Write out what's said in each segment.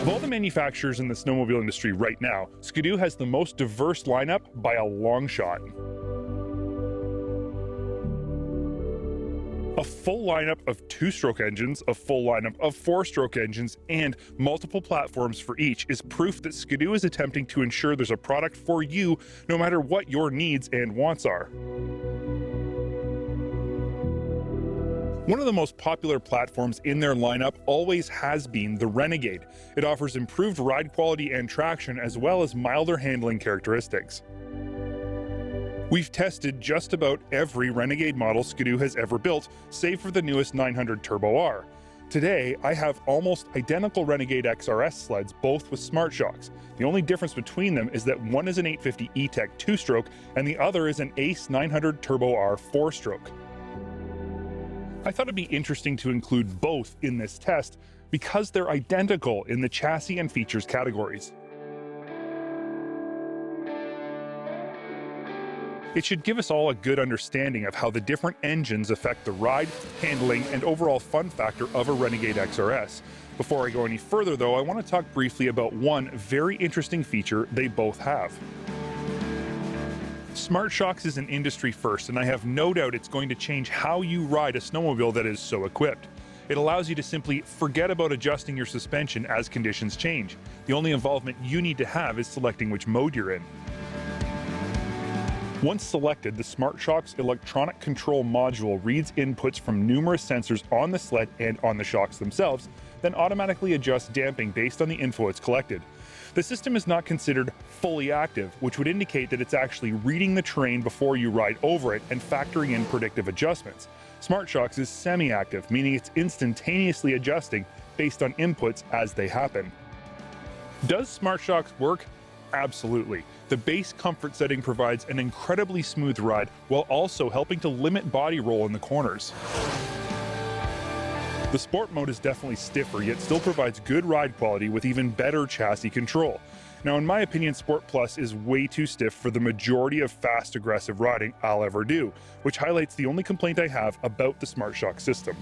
Of all the manufacturers in the snowmobile industry right now, Ski-Doo has the most diverse lineup by a long shot. A full lineup of two-stroke engines, a full lineup of four-stroke engines, and multiple platforms for each is proof that Ski-Doo is attempting to ensure there's a product for you no matter what your needs and wants are. One of the most popular platforms in their lineup always has been the Renegade. It offers improved ride quality and traction as well as milder handling characteristics. We've tested just about every Renegade model Ski-Doo has ever built, save for the newest 900 Turbo R. Today, I have almost identical Renegade XRS sleds, both with Smart-Shox. The only difference between them is that one is an 850 ETEC 2-stroke and the other is an Ace 900 Turbo R 4-stroke. I thought it'd be interesting to include both in this test because they're identical in the chassis and features categories. It should give us all a good understanding of how the different engines affect the ride, handling, and overall fun factor of a Renegade XRS. Before I go any further though, I want to talk briefly about one very interesting feature they both have. Smart-Shox is an industry first, and I have no doubt it's going to change how you ride a snowmobile that is so equipped. It allows you to simply forget about adjusting your suspension as conditions change. The only involvement you need to have is selecting which mode you're in. Once selected, the Smart-Shox electronic control module reads inputs from numerous sensors on the sled and on the shocks themselves, then automatically adjusts damping based on the info it's collected. The system is not considered fully active, which would indicate that it's actually reading the terrain before you ride over it and factoring in predictive adjustments. Smart-Shox is semi-active, meaning it's instantaneously adjusting based on inputs as they happen. Does Smart-Shox work? Absolutely. The base comfort setting provides an incredibly smooth ride while also helping to limit body roll in the corners. The sport mode is definitely stiffer, yet still provides good ride quality with even better chassis control. Now, in my opinion, Sport Plus is way too stiff for the majority of fast, aggressive riding I'll ever do, which highlights the only complaint I have about the Smart-Shox system.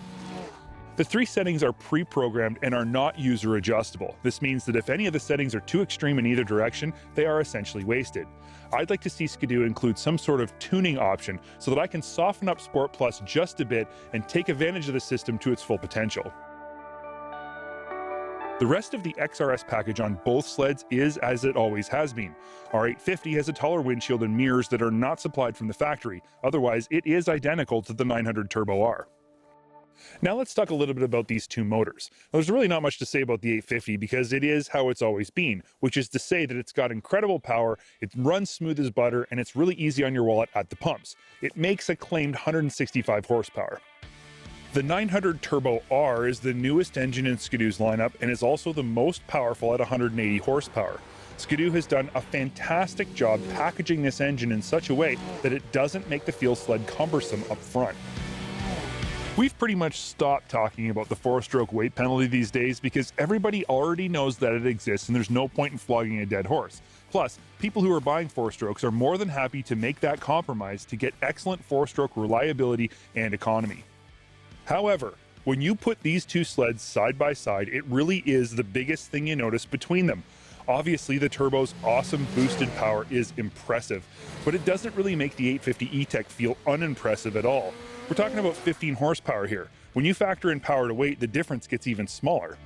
The three settings are pre-programmed and are not user adjustable. This means that if any of the settings are too extreme in either direction, they are essentially wasted. I'd like to see Ski-Doo include some sort of tuning option so that I can soften up Sport Plus just a bit and take advantage of the system to its full potential. The rest of the XRS package on both sleds is as it always has been. Our 850 has a taller windshield and mirrors that are not supplied from the factory. Otherwise, it is identical to the 900 Turbo R. Now let's talk a little bit about these two motors. There's really not much to say about the 850 because it is how it's always been, which is to say that it's got incredible power, it runs smooth as butter, and it's really easy on your wallet at the pumps. It makes a claimed 165 horsepower. The 900 Turbo R is the newest engine in Ski-Doo's lineup and is also the most powerful at 180 horsepower. Ski-Doo has done a fantastic job packaging this engine in such a way that it doesn't make the field sled cumbersome up front. We've pretty much stopped talking about the 4-stroke weight penalty these days because everybody already knows that it exists and there's no point in flogging a dead horse. Plus, people who are buying 4-strokes are more than happy to make that compromise to get excellent 4-stroke reliability and economy. However, when you put these two sleds side by side, it really is the biggest thing you notice between them. Obviously, the Turbo's awesome boosted power is impressive, but it doesn't really make the 850 ETEC feel unimpressive at all. We're talking about 15 horsepower here. When you factor in power to weight, the difference gets even smaller.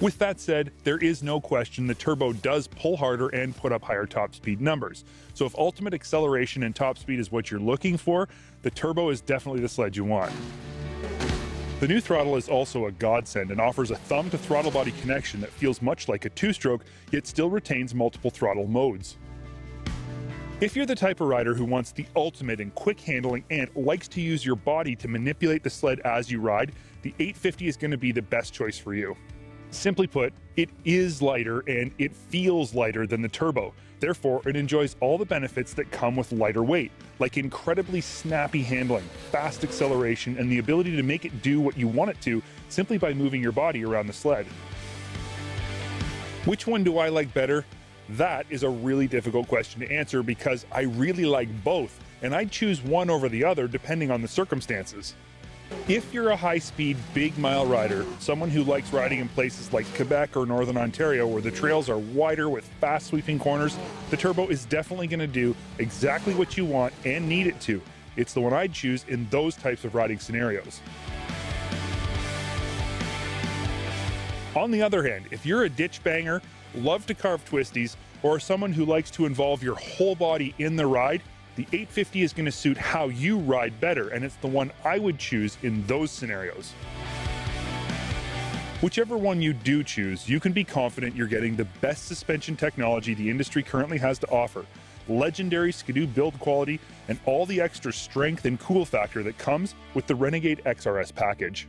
With that said, there is no question the Turbo does pull harder and put up higher top speed numbers. So if ultimate acceleration and top speed is what you're looking for, the Turbo is definitely the sled you want. The new throttle is also a godsend and offers a thumb to throttle body connection that feels much like a 2-stroke, yet still retains multiple throttle modes. If you're the type of rider who wants the ultimate in quick handling and likes to use your body to manipulate the sled as you ride, the 850 is going to be the best choice for you. Simply put, it is lighter and it feels lighter than the Turbo. Therefore, it enjoys all the benefits that come with lighter weight, like incredibly snappy handling, fast acceleration, and the ability to make it do what you want it to simply by moving your body around the sled. Which one do I like better? That is a really difficult question to answer because I really like both, and I'd choose one over the other depending on the circumstances. If you're a high-speed, big-mile rider, someone who likes riding in places like Quebec or Northern Ontario where the trails are wider with fast-sweeping corners, the Turbo is definitely going to do exactly what you want and need it to. It's the one I'd choose in those types of riding scenarios. On the other hand, if you're a ditch banger, love to carve twisties, or someone who likes to involve your whole body in the ride, the 850 is going to suit how you ride better, and it's the one I would choose in those scenarios. Whichever one you do choose, you can be confident you're getting the best suspension technology the industry currently has to offer, legendary Ski-Doo build quality, and all the extra strength and cool factor that comes with the Renegade XRS package.